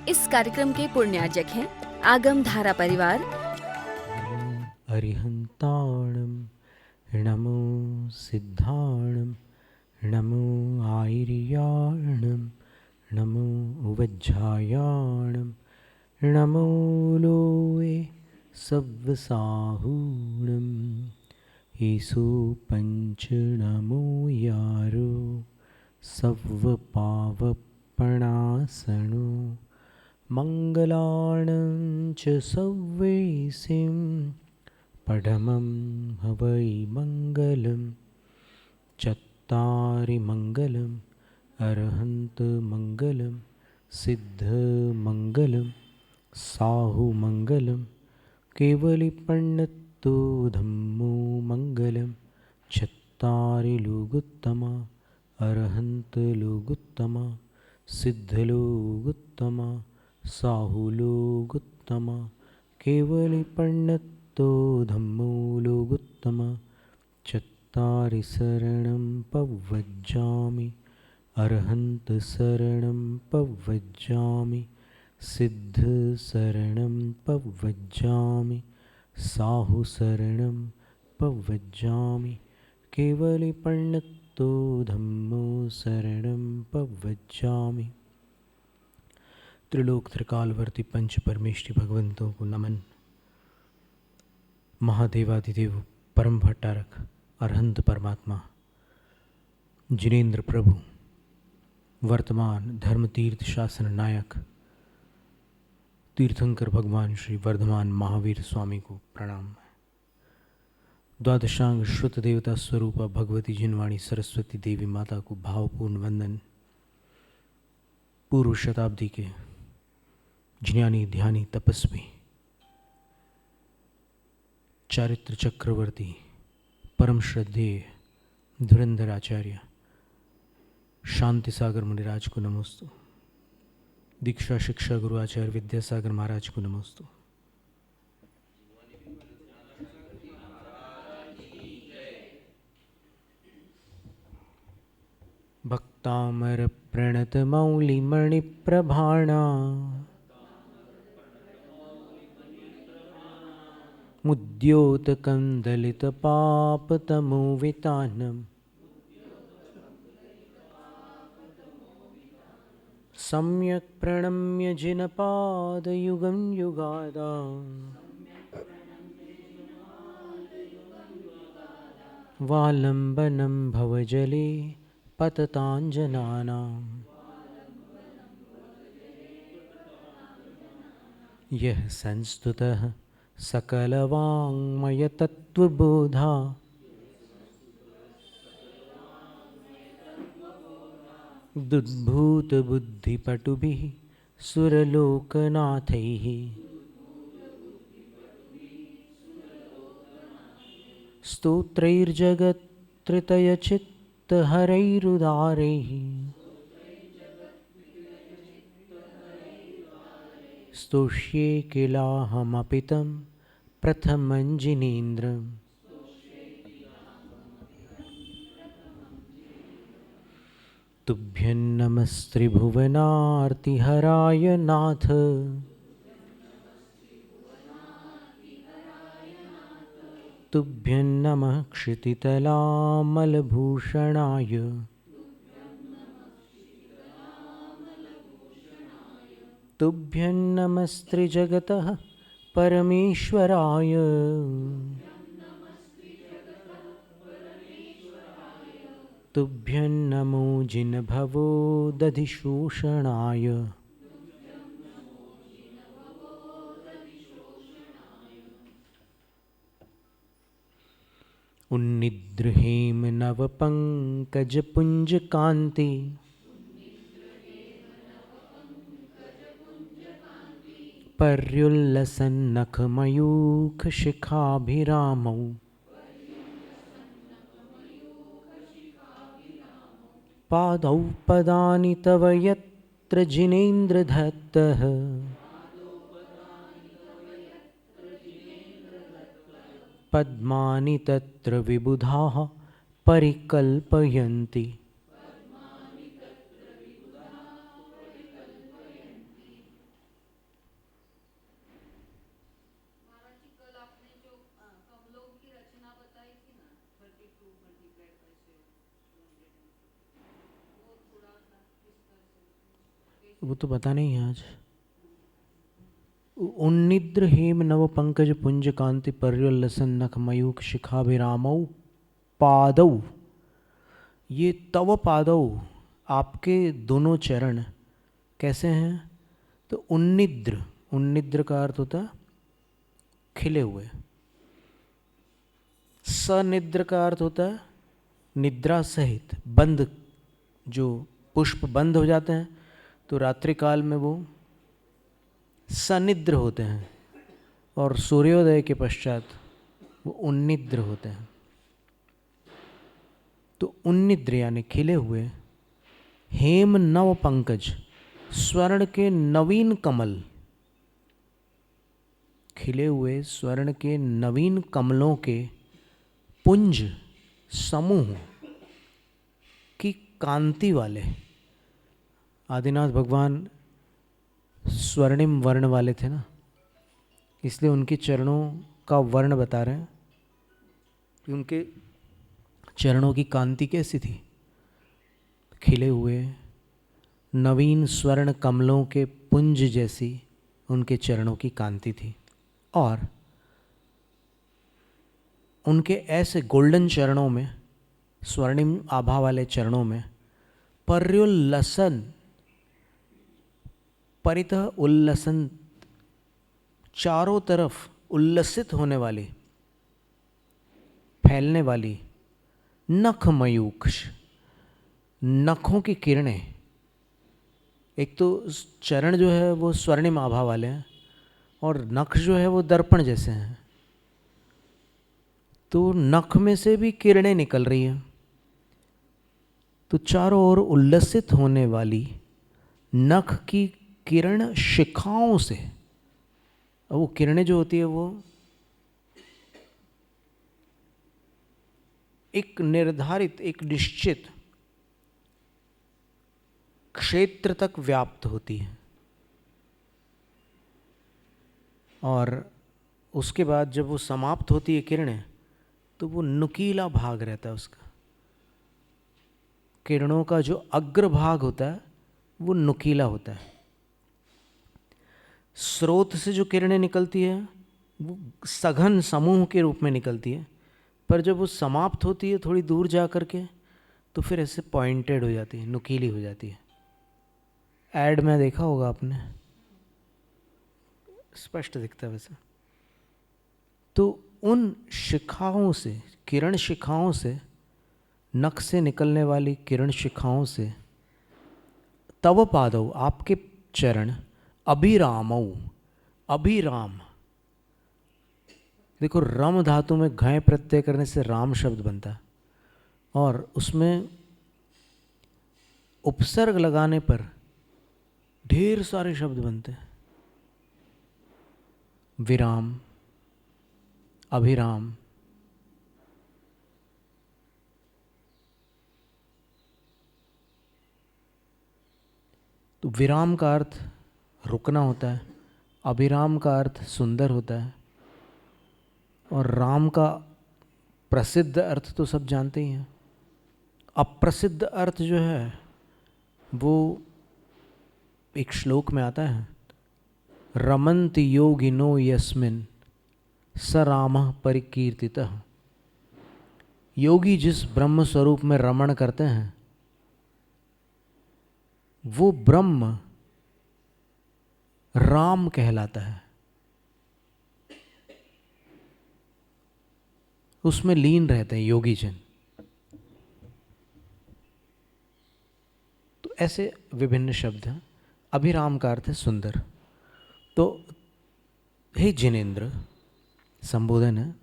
इस कार्यक्रम के पुण्यार्जक हैं आगम धारा परिवार। अरिहंताणं नमो सिद्धाणं नमो आयर्याणं नमो उवज्झायाणं नमो लोए सव्वसाहूणं ईसु पंच नमो यारो सव्वपावपणासनो मंगलाणं च सव्वेसिं पडमं हवै मंगलं चत्तारि मंगलम् अरहंत मंगलं सिद्धमंगलं साहुमंगलं केवलिपण्णतो धम्मो मंगलं चत्तारि लोगुत्तमा अरहंत लोगुत्तमा सिद्धलोगुत्तमा साहुलोगुत्तमा केवलिपण्णतो धम्मो लोगुत्तमा चत्तारि शरणं पव्वज्जामि अरहंत शरणं पव्वज्जामि सिद्धशरणं पव्वज्जामि साहुशरणं पव्वज्जामि केवलिपण्णतो धम्मो शरणं पव्वज्जामि। त्रिलोक त्रिकालवर्ती पंच परमेष्टि भगवंतों को नमन। महादेवाधिदेव परम भट्टारक अरहंत परमात्मा जिनेन्द्र प्रभु वर्तमान धर्म तीर्थ शासन नायक तीर्थंकर भगवान श्री वर्धमान महावीर स्वामी को प्रणाम। द्वादशांग श्रुत देवता स्वरूपा भगवती जिनवाणी सरस्वती देवी माता को भावपूर्ण वंदन। पूर्व शताब्दी के ज्ञानी ध्यानी तपस्वी चारित्र चक्रवर्ती परम श्रद्धेय धुरंधर आचार्य शांति सागर मुनिराज को नमोस्तु। दीक्षा शिक्षा गुरु आचार्य विद्यासागर महाराज को नमोस्तु। भक्तामर प्रणत मौलि मणिप्रभाणा मुद्योत कंदलित पापतमोवितानम सम्यक प्रणम्य जिनपादयुगं युगादा वालंबनं भवजले पततांजनानां यः संस्तुतः सकलवाङ्मय तत्त्वबोधा दुद्भूत बुद्धिपटुभिः सुरलोकनाथैः स्तोत्रैर्जगत्त्रयचित्तहरैरुदारैः स्तोष्ये किलाहमपि तं प्रथमं जिनेन्द्रम् तुभ्यं नमस्त्रिभुवनार्तिहराय नाथ तुभ्यं नमः क्षितितलामलभूषणाय तुभ्यं नमस्त्रिजगतः परमेश्वराय तुभ्यं नमो जिनभवो दधिशोषणाय उन्निद्रहेम नवपङ्कजपुञ्जकान्ति पर्युल्लसन्नखमयूखशिखाभिरामौ पादौ पदानि तव यत्र जिनेन्द्रदत्तः पद्मानि तत्र विबुधाः परिकल्पयन्ति वो तो पता नहीं है आज। उन्निद्र हेम नव पंकज पुंज कांति पर्योल्लसन नख मयूख शिखाभिरामौ पादौ। ये तव पादौ, आपके दोनों चरण कैसे हैं? तो उन्निद्र, उन्निद्र का अर्थ होता है खिले हुए। सनिद्र का अर्थ होता है निद्रा सहित, बंद, जो पुष्प बंद हो जाते हैं तो रात्रि काल में वो सनिद्र होते हैं, और सूर्योदय के पश्चात वो उन्निद्र होते हैं। तो उन्निद्र यानी खिले हुए। हेम नव पंकज, स्वर्ण के नवीन कमल, खिले हुए स्वर्ण के नवीन कमलों के पुंज, समूह की कांति वाले। आदिनाथ भगवान स्वर्णिम वर्ण वाले थे ना, इसलिए उनके चरणों का वर्ण बता रहे हैं कि उनके चरणों की कांति कैसी थी। खिले हुए नवीन स्वर्ण कमलों के पुंज जैसी उनके चरणों की कांति थी, और उनके ऐसे गोल्डन चरणों में, स्वर्णिम आभा वाले चरणों में पर्योल्लसन, परितः उल्लसन, चारों तरफ उल्लसित होने वाली, फैलने वाली नख मयूक्ष, नखों की किरणें। एक तो चरण जो है वो स्वर्णिम आभा वाले हैं, और नख जो है वो दर्पण जैसे हैं, तो नख में से भी किरणें निकल रही हैं। तो चारों ओर उल्लसित होने वाली नख की किरण शिखाओं से, वो किरणें जो होती है वो एक निर्धारित, एक निश्चित क्षेत्र तक व्याप्त होती है, और उसके बाद जब वो समाप्त होती है किरणें, तो वो नुकीला भाग रहता है उसका। किरणों का जो अग्रभाग होता है वो नुकीला होता है। स्रोत से जो किरणें निकलती है वो सघन समूह के रूप में निकलती है, पर जब वो समाप्त होती है थोड़ी दूर जा कर के, तो फिर ऐसे पॉइंटेड हो जाती है, नुकीली हो जाती है। ऐड में देखा होगा आपने, स्पष्ट दिखता है वैसे। तो उन शिखाओं से, किरण शिखाओं से, नख से निकलने वाली किरण शिखाओं से तव पादव, आपके चरण, अभिरामौ, अभिराम, देखो रम धातु में घय प्रत्यय करने से राम शब्द बनता है, और उसमें उपसर्ग लगाने पर ढेर सारे शब्द बनते हैं। विराम, अभिराम, तो विराम का अर्थ रुकना होता है, अभिराम का अर्थ सुंदर होता है, और राम का प्रसिद्ध अर्थ तो सब जानते ही हैं। अप्रसिद्ध अर्थ जो है वो एक श्लोक में आता है, रमन्ति योगिनो यस्मिन् स रामः परिकीर्तितः। योगी जिस ब्रह्म स्वरूप में रमण करते हैं वो ब्रह्म राम कहलाता है, उसमें लीन रहते हैं योगी जन। तो ऐसे विभिन्न शब्द हैं। अभिराम का अर्थ है सुंदर। तो हे जिनेंद्र, संबोधन है,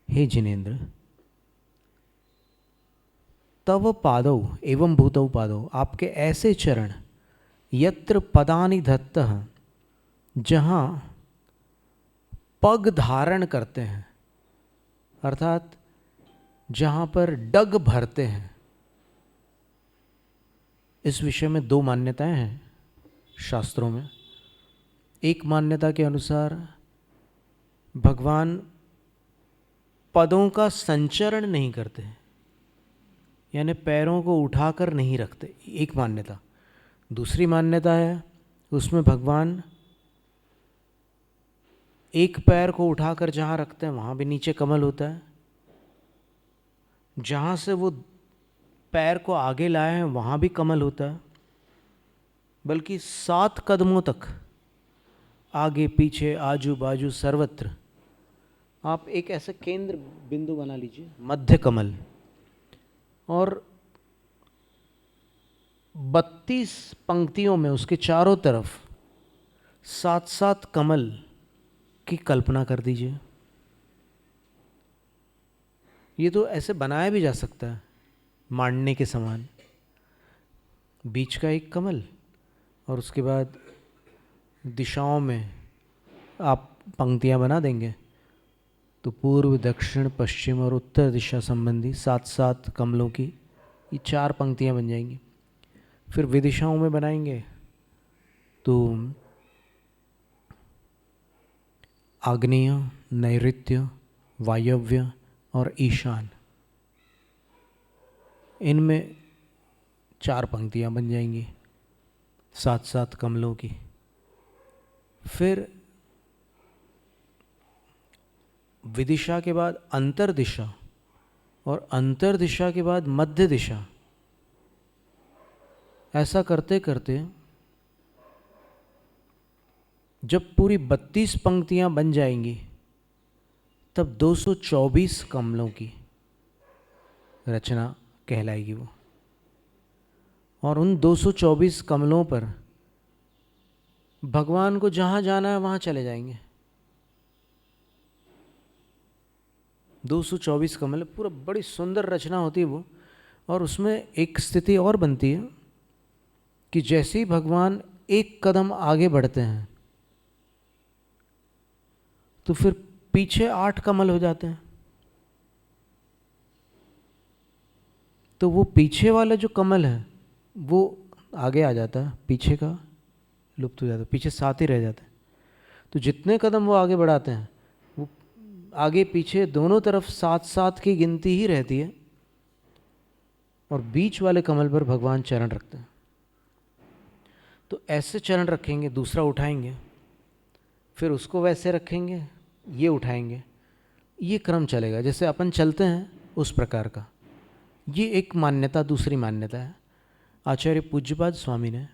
हे जिनेंद्र, तव पादौ एवं भूतौ पादौ, आपके ऐसे चरण, यत्र पदानि धत्तः, जहाँ पग धारण करते हैं, अर्थात जहाँ पर डग भरते हैं। इस विषय में दो मान्यताएं हैं शास्त्रों में। एक मान्यता के अनुसार भगवान पदों का संचरण नहीं करते, यानी पैरों को उठाकर नहीं रखते, एक मान्यता। दूसरी मान्यता है, उसमें भगवान एक पैर को उठाकर जहाँ रखते हैं वहाँ भी नीचे कमल होता है, जहाँ से वो पैर को आगे लाए हैं वहाँ भी कमल होता है, बल्कि 7 कदमों तक आगे पीछे आजू बाजू सर्वत्र आप एक ऐसे केंद्र बिंदु बना लीजिए, मध्य कमल, और 32 पंक्तियों में उसके चारों तरफ 7-7 कमल की कल्पना कर दीजिए। ये तो ऐसे बनाया भी जा सकता है मांडने के समान, बीच का एक कमल और उसके बाद दिशाओं में आप पंक्तियां बना देंगे तो पूर्व दक्षिण पश्चिम और उत्तर दिशा संबंधी 7-7 कमलों की ये 4 पंक्तियां बन जाएंगी। फिर विदिशाओं में बनाएंगे तो आग्नेय, नैऋत्य, वायव्य और ईशान, इनमें 4 पंक्तियां बन जाएंगी 7-7 कमलों की। फिर विदिशा के बाद अंतर दिशा और अंतर दिशा के बाद मध्य दिशा, ऐसा करते करते जब पूरी 32 पंक्तियां बन जाएंगी तब 224 कमलों की रचना कहलाएगी वो। और उन 224 कमलों पर भगवान को जहाँ जाना है वहाँ चले जाएंगे। 224 कमल, पूरा बड़ी सुंदर रचना होती है वो। और उसमें एक स्थिति और बनती है कि जैसे ही भगवान एक कदम आगे बढ़ते हैं तो फिर पीछे 8 कमल हो जाते हैं। तो वो पीछे वाला जो कमल है वो आगे आ जाता है, पीछे का लुप्त हो जाता है, पीछे 7 ही रह जाते हैं। तो जितने कदम वो आगे बढ़ाते हैं वो आगे पीछे दोनों तरफ 7-7 की गिनती ही रहती है, और बीच वाले कमल पर भगवान चरण रखते हैं। तो ऐसे चरण रखेंगे, दूसरा उठाएंगे, फिर उसको वैसे रखेंगे, ये उठाएंगे, ये क्रम चलेगा जैसे अपन चलते हैं उस प्रकार का। ये एक मान्यता। दूसरी मान्यता है, आचार्य पूज्यपाद स्वामी ने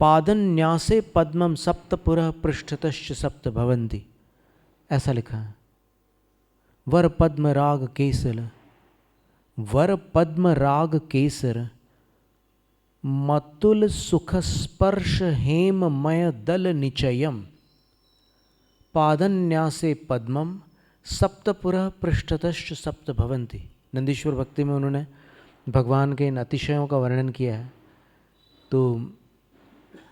पादन्यासे पद्मम सप्तपुरः पृष्ठतश्च सप्त भवन्ति, ऐसा लिखा है। वर पद्म राग केसर, वर पद्म राग केसर मतुल सुख स्पर्श हेममय दल निचयम, पादन्यासे पद्मम सप्तपुरः पृष्ठतश्च सप्त भवन्ति। नंदीश्वर भक्ति में उन्होंने भगवान के इन अतिशयों का वर्णन किया है। तो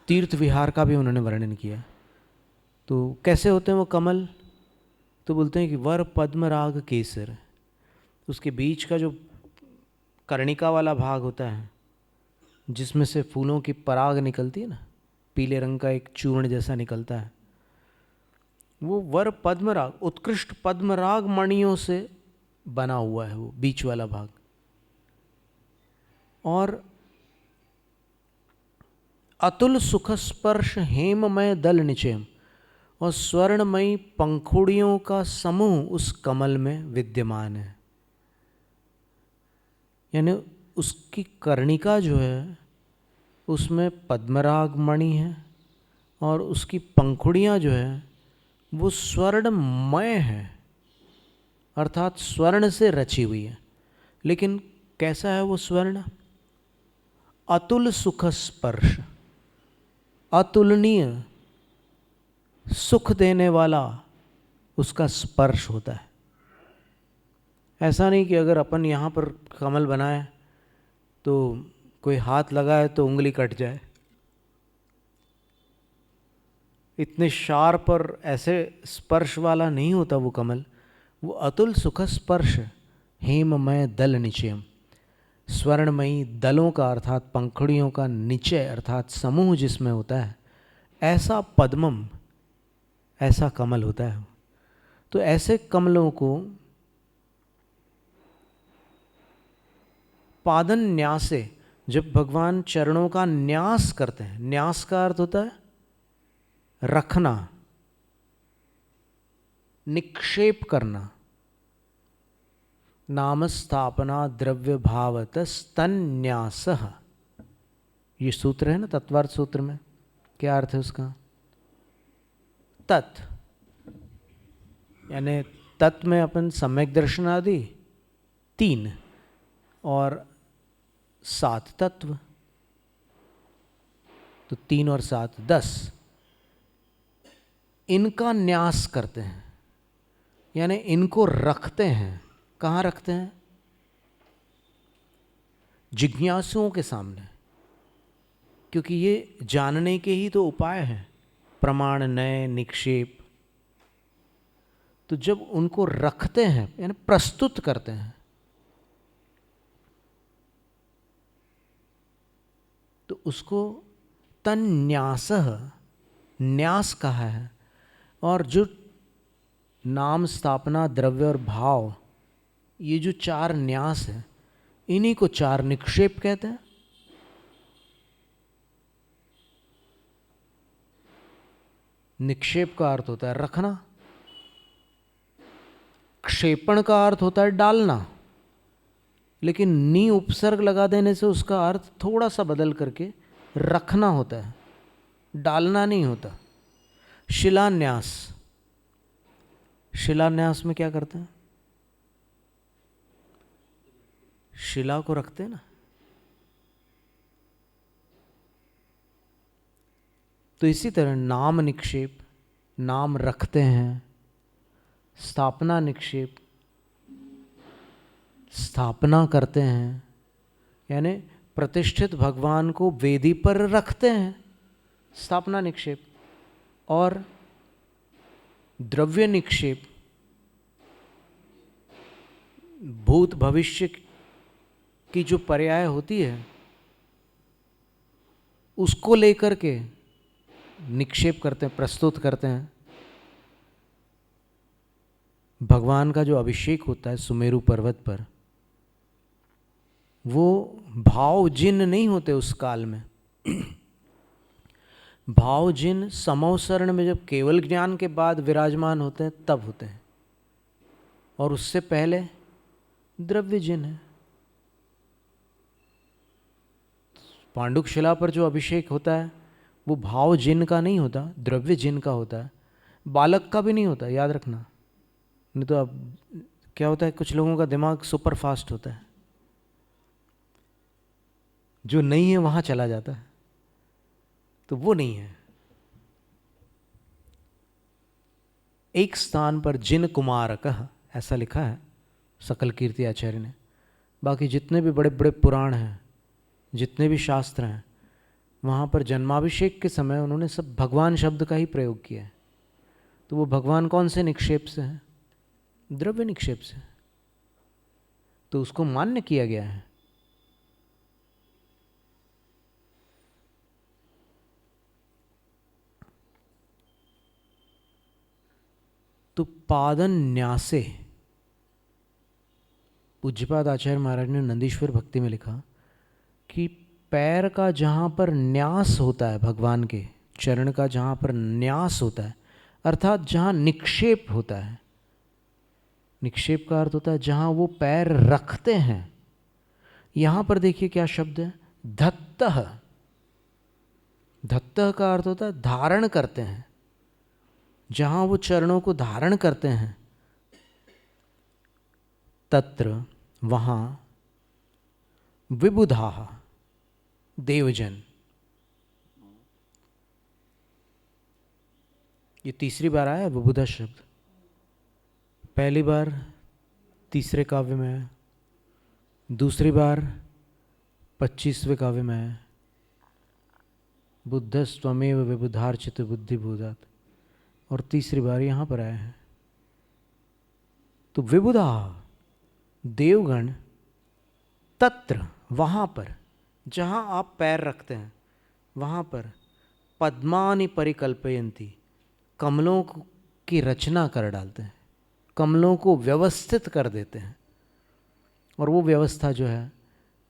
तीर्थ विहार का भी उन्होंने वर्णन किया। तो कैसे होते हैं वो कमल? तो बोलते हैं कि वर पद्म राग केसर, उसके बीच का जो कर्णिका वाला भाग होता है जिसमें से फूलों की पराग निकलती है ना, पीले रंग का एक चूर्ण जैसा निकलता है, वो वर पद्मराग, उत्कृष्ट पद्मराग मणियों से बना हुआ है वो बीच वाला भाग। और अतुल सुख स्पर्श हेममय दल निचयम, और स्वर्णमयी पंखुड़ियों का समूह उस कमल में विद्यमान है। यानी उसकी कर्णिका जो है उसमें पद्मराग मणि है, और उसकी पंखुड़ियाँ जो है वो स्वर्णमय है, अर्थात स्वर्ण से रची हुई है। लेकिन कैसा है वो स्वर्ण? अतुल सुख स्पर्श, अतुलनीय सुख देने वाला उसका स्पर्श होता है। ऐसा नहीं कि अगर अपन यहाँ पर कमल बनाए तो कोई हाथ लगाए तो उंगली कट जाए, इतने शार्प और ऐसे स्पर्श वाला नहीं होता वो कमल। वो अतुल सुख स्पर्श हेममय दल निचयम, स्वर्णमयी दलों का अर्थात पंखुड़ियों का निचय अर्थात समूह जिसमें होता है, ऐसा पद्मम, ऐसा कमल होता है। तो ऐसे कमलों को पादन न्यासे, जब भगवान चरणों का न्यास करते हैं, न्यास का अर्थ होता है रखना, निक्षेप करना। नाम स्थापना द्रव्य भावत स्तन्यासः, ये सूत्र है ना तत्वार्थ सूत्र में। क्या अर्थ है उसका? तत् यानी तत् में अपन सम्यक दर्शन आदि 3 और 7 तत्व, तो 3 और 7 10, इनका न्यास करते हैं, यानी इनको रखते हैं। कहाँ रखते हैं? जिज्ञासुओं के सामने, क्योंकि ये जानने के ही तो उपाय हैं, प्रमाण, नय, निक्षेप। तो जब उनको रखते हैं यानी प्रस्तुत करते हैं, तो उसको तन्यासः, न्यास कहा है। और जो नाम स्थापना द्रव्य और भाव, ये जो 4 न्यास है, इन्हीं को 4 निक्षेप कहते हैं। निक्षेप का अर्थ होता है रखना, क्षेपण का अर्थ होता है डालना, लेकिन नी उपसर्ग लगा देने से उसका अर्थ थोड़ा सा बदल करके रखना होता है, डालना नहीं होता। शिलान्यास, शिलान्यास में क्या करते हैं? शिला को रखते हैं ना। तो इसी तरह नाम निक्षेप, नाम रखते हैं। स्थापना निक्षेप, स्थापना करते हैं, यानी प्रतिष्ठित भगवान को वेदी पर रखते हैं, स्थापना निक्षेप। और द्रव्य निक्षेप, भूत भविष्य की जो पर्याय होती है उसको लेकर के निक्षेप करते हैं, प्रस्तुत करते हैं। भगवान का जो अभिषेक होता है सुमेरु पर्वत पर, वो भाव जिन नहीं होते उस काल में। भाव जिन समवसरण में जब केवल ज्ञान के बाद विराजमान होते हैं तब होते हैं, और उससे पहले द्रव्य जिन है। पांडुक शिला पर जो अभिषेक होता है वो भाव जिन का नहीं होता, द्रव्य जिन का होता है। बालक का भी नहीं होता, याद रखना, नहीं तो अब क्या होता है, कुछ लोगों का दिमाग सुपर फास्ट होता है, जो नहीं है वहां चला जाता है, तो वो नहीं है। एक स्थान पर जिन कुमारकः ऐसा लिखा है सकल कीर्ति आचार्य ने। बाकी जितने भी बड़े बड़े पुराण हैं, जितने भी शास्त्र हैं, वहाँ पर जन्माभिषेक के समय उन्होंने सब भगवान शब्द का ही प्रयोग किया है। तो वो भगवान कौन से निक्षेप से हैं? द्रव्य निक्षेप से। तो उसको मान्य किया गया है। तो पादन न्यासे, पूज्यपाद आचार्य महाराज ने नंदीश्वर भक्ति में लिखा कि पैर का जहाँ पर न्यास होता है, भगवान के चरण का जहाँ पर न्यास होता है, अर्थात जहाँ निक्षेप होता है। निक्षेप का अर्थ होता है जहाँ वो पैर रखते हैं। यहाँ पर देखिए क्या शब्द है, धत्तः। धत्तः का अर्थ होता है धारण करते हैं, जहाँ वो चरणों को धारण करते हैं। तत्र, वहाँ, विबुधाः, देवजन। ये तीसरी बार आया विबुधा शब्द। पहली बार तीसरे काव्य में है, दूसरी बार 25वें काव्य में है, बुद्धस्त्वमेव विबुधार्चित बुद्धिबोधात्, और तीसरी बार यहाँ पर आया है। तो विबुधा देवगण, तत्र वहाँ पर जहाँ आप पैर रखते हैं वहाँ पर, पद्मानि परिकल्पयन्ति, कमलों की रचना कर डालते हैं, कमलों को व्यवस्थित कर देते हैं। और वो व्यवस्था जो है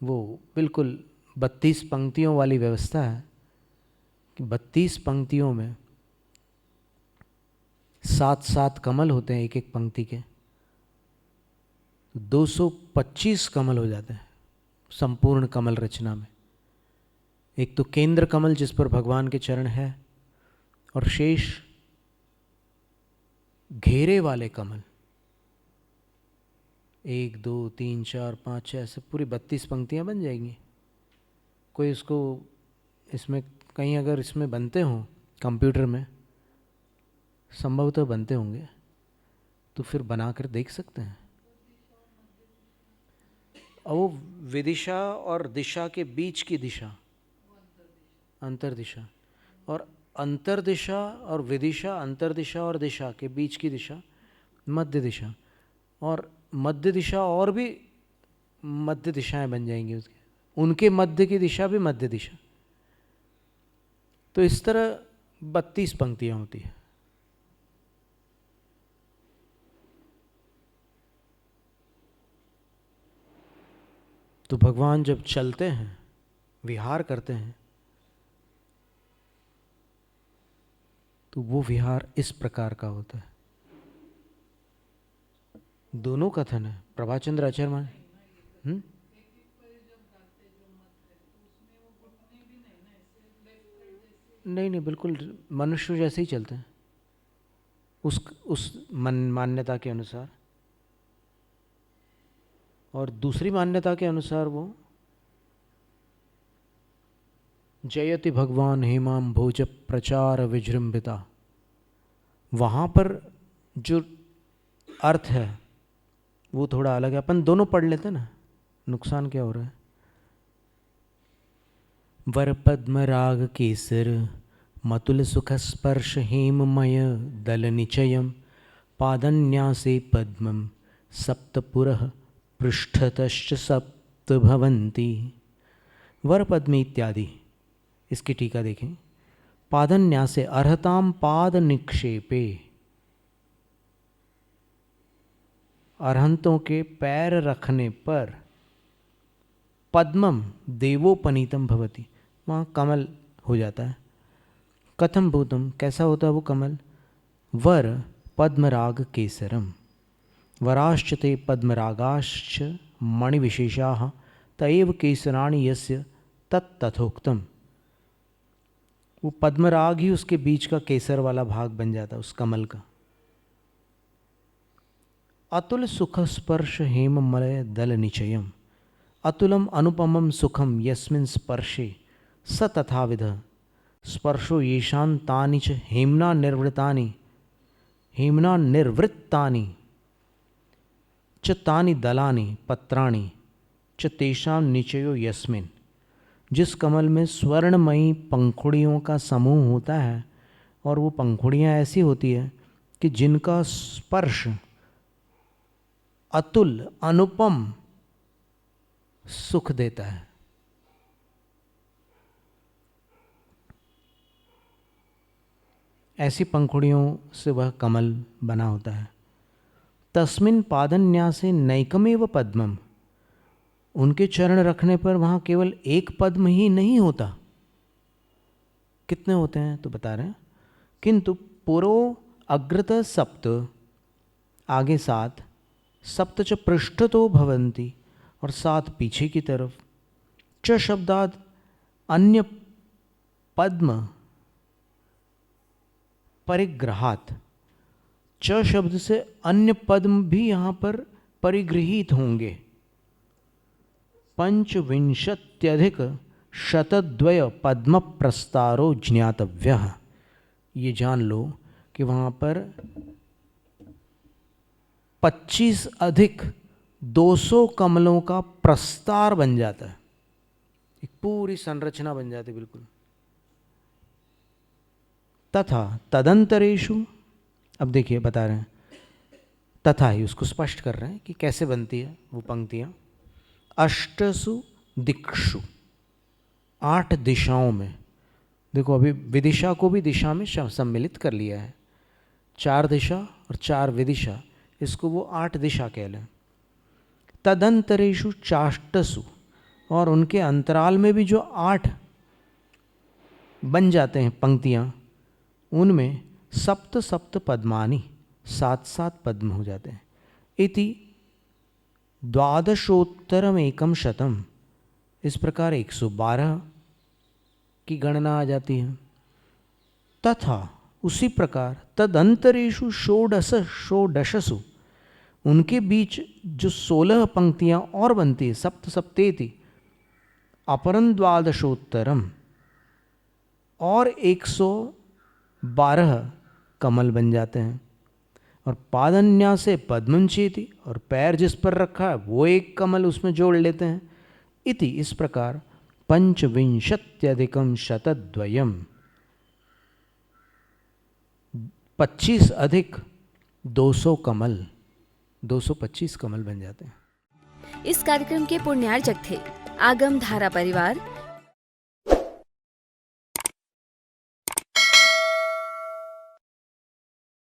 वो बिल्कुल 32 पंक्तियों वाली व्यवस्था है कि 32 पंक्तियों में 7-7 कमल होते हैं एक एक पंक्ति के, 225 कमल हो जाते हैं संपूर्ण कमल रचना में। एक तो केंद्र कमल जिस पर भगवान के चरण है, और शेष घेरे वाले कमल 1 2 3 4 5 6 ऐसे पूरी 32 पंक्तियां बन जाएंगी। कोई इसको इसमें कहीं अगर इसमें बनते हों कंप्यूटर में, संभवतः बनते होंगे, तो फिर बना कर देख सकते हैं। और वो विदिशा और दिशा के बीच की दिशा अंतर्दिशा, और अंतर्दिशा और विदिशा, अंतर्दिशा और दिशा के बीच की दिशा मध्य दिशा, और मध्य दिशा और भी मध्य दिशाएं बन जाएंगी उसके, उनके मध्य की दिशा भी मध्य दिशा। तो इस तरह 32 पंक्तियां होती है। तो भगवान जब चलते हैं, विहार करते हैं, तो वो विहार इस प्रकार का होता है। दोनों कथन है प्रभाचंद्र आचार्य मान। नहीं नहीं, बिल्कुल मनुष्य जैसे ही चलते हैं उस मान्यता के अनुसार। और दूसरी मान्यता के अनुसार वो जयति भगवान हेमाम भोज प्रचार विजृंभिता, वहाँ पर जो अर्थ है वो थोड़ा अलग है। अपन दोनों पढ़ लेते ना, नुकसान क्या हो रहा है। वर पद्म राग केसर मतुल सुख स्पर्श हेममय दल निचयम पादन्यासे पद्मम सप्तपुरः पृष्ठतश्च सप्त भवन्ति। वर पद्म इत्यादि, इसकी टीका देखें। पादन्यासे अर्हताम पाद निक्षेपे, अरहंतों के पैर रखने पर, पद्मम देवोपनीतम भवति, वहाँ कमल हो जाता है। कथम भूतम, कैसा होता है वो कमल। वर पद्मराग केसरम, वराश्च ते पद्मरागाश्च मणिविशेषाः तएव केसराणि यस्य तत्तथोक्तम। वो पद्मराग ही उसके बीच का केसर वाला भाग बन जाता है उस कमल का। अतुल सुख स्पर्श हेममलय दल निचयम, अतुलम अनुपमम सुखम यस्मिन् स्पर्शे स तथाविध स्पर्शो येषां तानि च हेम्ना निर्वृत्तानि च तानि दलानि पत्राणि च तेषां निचयो यस्मिन्। जिस कमल में स्वर्णमयी पंखुड़ियों का समूह होता है, और वो पंखुड़ियाँ ऐसी होती है कि जिनका स्पर्श अतुल अनुपम सुख देता है। ऐसी पंखुड़ियों से वह कमल बना होता है। तस्मिन् पादन्यासे नैकमेव पद्मम, उनके चरण रखने पर वहाँ केवल एक पद्म ही नहीं होता। कितने होते हैं तो बता रहे हैं। किंतु पुरो अग्रत सप्त, आगे 7, सप्त च पृष्ठतो भवन्ति, और 7 पीछे की तरफ। च शब्दाद अन्य पद्म परिग्रहात, च शब्द से अन्य पद्म भी यहाँ पर परिगृहित होंगे। 25 शतद्वय पद्म प्रस्तारो ज्ञातव्यः, ये जान लो कि वहाँ पर 25 अधिक 200 कमलों का प्रस्तार बन जाता है, एक पूरी संरचना बन जाती है बिल्कुल। तथा तदंतरेषु, अब देखिए बता रहे हैं, तथा ही उसको स्पष्ट कर रहे हैं कि कैसे बनती है वो पंक्तियाँ। अष्टसु दिक्षु, 8 दिशाओं में। देखो अभी विदिशा को भी दिशा में सम्मिलित कर लिया है, 4 दिशा और 4 विदिशा, इसको वो 8 दिशा कह लें। तदंतरेषु चाष्टसु, और उनके अंतराल में भी जो 8 बन जाते हैं पंक्तियाँ, उनमें सप्त सप्त पद्मानी, 7-7 पद्म हो जाते हैं। इति 12,000 इस प्रकार 112 की गणना आ जाती है। तथा उसी प्रकार तदंतरेषु षोडशसु, उनके बीच जो 16 पंक्तियाँ और बनती है, सप्त सप्तेति अपरं 12,000 और 112 कमल बन जाते हैं। और पादन्यासे पद्मं चेति, और पैर जिस पर रखा है वो एक कमल उसमें जोड़ लेते हैं। इति इस प्रकार 25,000 25 अधिक 200 कमल, 225 कमल बन जाते हैं। इस कार्यक्रम के पुण्यार्जक थे आगम धारा परिवार,